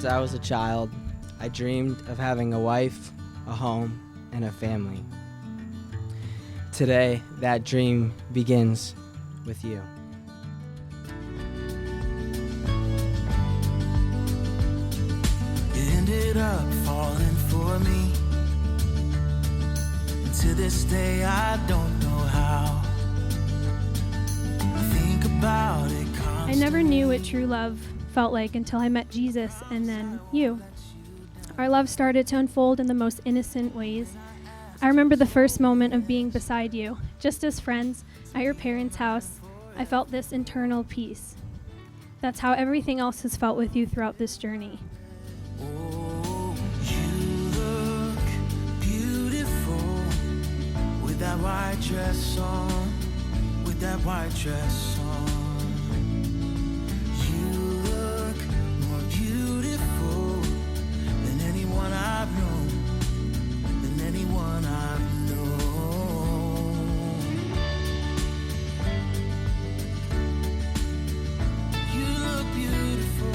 Since I was a child, I dreamed of having a wife, a home, and a family. Today, that dream begins with you. You ended up falling for me. And to this day, I don't know how. I think about it constantly. I never knew what true love felt like until I met Jesus and then you. Our love started to unfold in the most innocent ways. I remember the first moment of being beside you, just as friends at your parents' house. I felt this internal peace. That's how everything else has felt with you throughout this journey. Oh, you look beautiful with that white dress on, with that white dress on. You look more beautiful than anyone I've known, than anyone I've known. You look beautiful.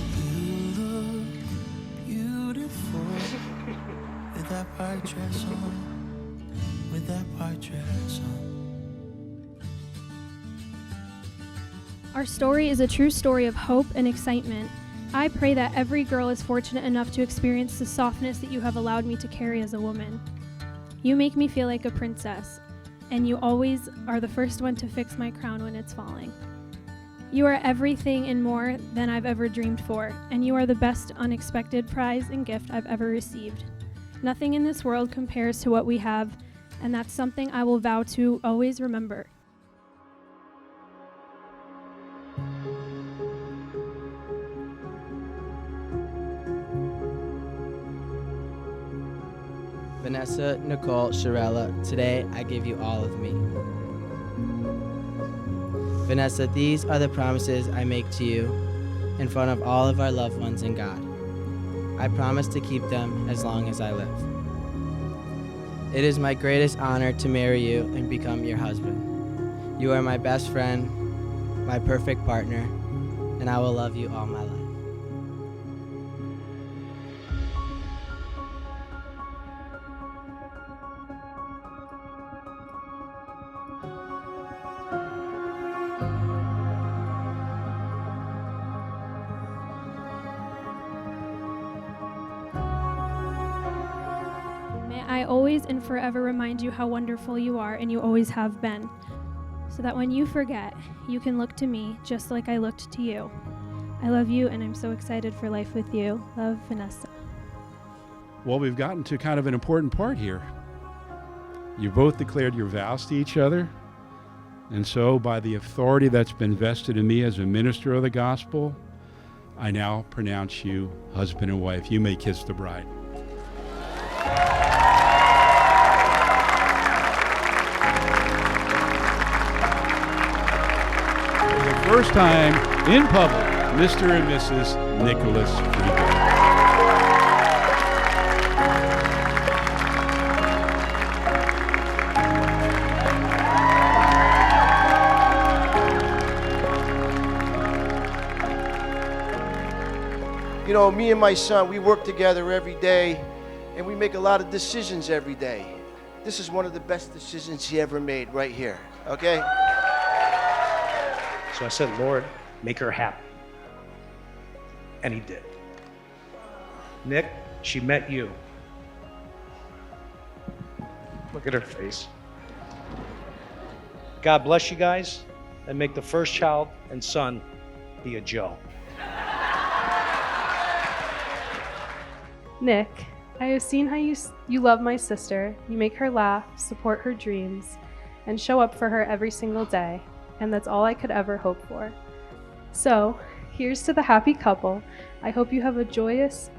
You look beautiful with that white dress on, with that white dress on. Our story is a true story of hope and excitement. I pray that every girl is fortunate enough to experience the softness that you have allowed me to carry as a woman. You make me feel like a princess, and you always are the first one to fix my crown when it's falling. You are everything and more than I've ever dreamed for, and you are the best unexpected prize and gift I've ever received. Nothing in this world compares to what we have, and that's something I will vow to always remember. Vanessa, Nicole, Sharella, today I give you all of me. Vanessa, these are the promises I make to you in front of all of our loved ones in God. I promise to keep them as long as I live. It is my greatest honor to marry you and become your husband. You are my best friend, my perfect partner, and I will love you all my life. May I always and forever remind you how wonderful you are and you always have been, so that when you forget, you can look to me just like I looked to you. I love you and I'm so excited for life with you. Love, Vanessa. Well, we've gotten to kind of an important part here. You both declared your vows to each other, and so by the authority that's been vested in me as a minister of the gospel, I now pronounce you husband and wife. You may kiss the bride. For the first time in public, Mr. and Mrs. Nicholas Frigo. You know, me and my son, we work together every day, and we make a lot of decisions every day. This is one of the best decisions he ever made right here, okay? So I said, Lord, make her happy. And he did. Nick, she met you. Look at her face. God bless you guys, and make the first child and son be a Joe. Nick, I have seen how you love my sister, you make her laugh, support her dreams, and show up for her every single day, and that's all I could ever hope for. So, here's to the happy couple. I hope you have a joyous,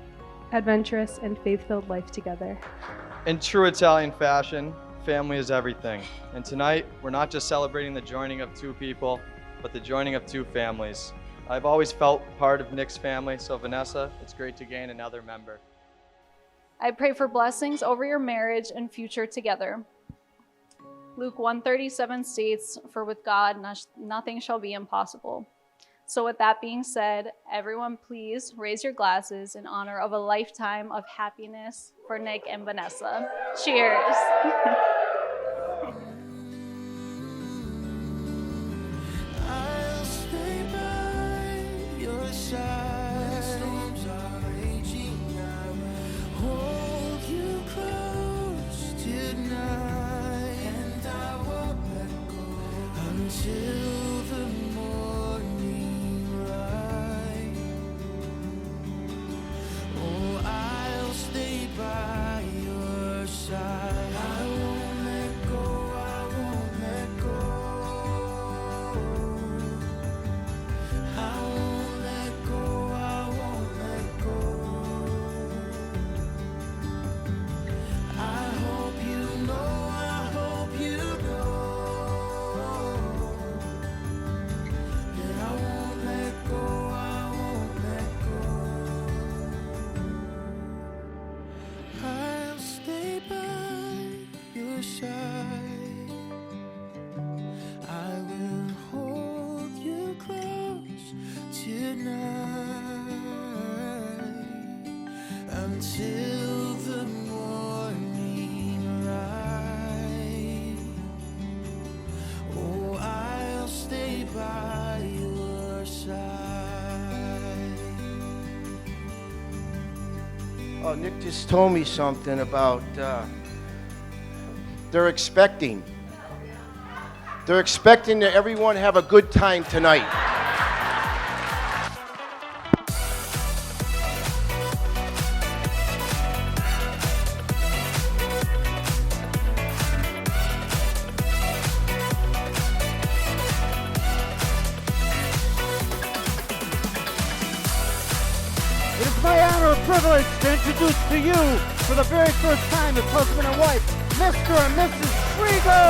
adventurous, and faith-filled life together. In true Italian fashion, family is everything. And tonight, we're not just celebrating the joining of two people, but the joining of two families. I've always felt part of Nick's family, so Vanessa, it's great to gain another member. I pray for blessings over your marriage and future together. Luke 1:37 states, "For with God nothing shall be impossible." So with that being said, everyone please raise your glasses in honor of a lifetime of happiness for Nick and Vanessa. Cheers. I'll stay by your side. When storms are raging, I will hold you close tonight, and I won't let go until the morning light. Oh, I'll stay by your side. I won't let go. I won't let go. I won't let go, I won't let go. I hope you know, that I won't let go, I won't let go. I'll stay by your side. I will hold you close tonight, until the morning light. Oh, I'll stay by your side. Oh, Nick just told me something about they're expecting that everyone have a good time tonight. It is my honor and privilege to introduce to you, for the very first time as husband and wife, Mr. and Mrs. Frigo!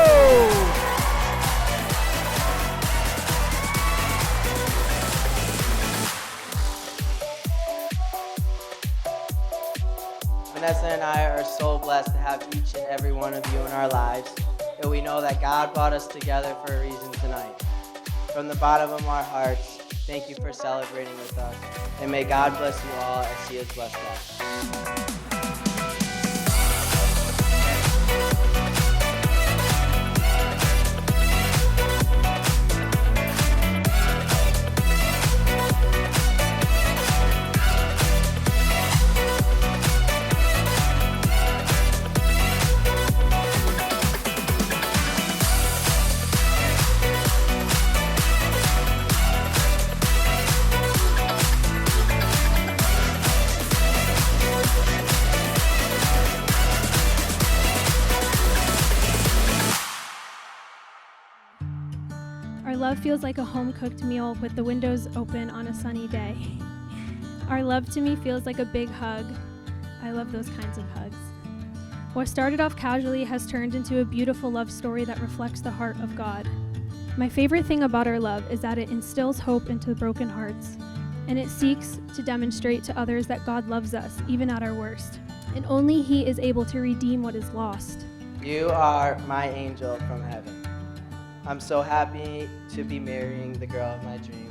Vanessa and I are so blessed to have each and every one of you in our lives, and we know that God brought us together for a reason tonight. From the bottom of our hearts, thank you for celebrating with us, and may God bless you all as He has blessed us. Our love feels like a home-cooked meal with the windows open on a sunny day. Our love to me feels like a big hug. I love those kinds of hugs. What started off casually has turned into a beautiful love story that reflects the heart of God. My favorite thing about our love is that it instills hope into broken hearts, and it seeks to demonstrate to others that God loves us, even at our worst, and only He is able to redeem what is lost. You are my angel from heaven. I'm so happy to be marrying the girl of my dreams.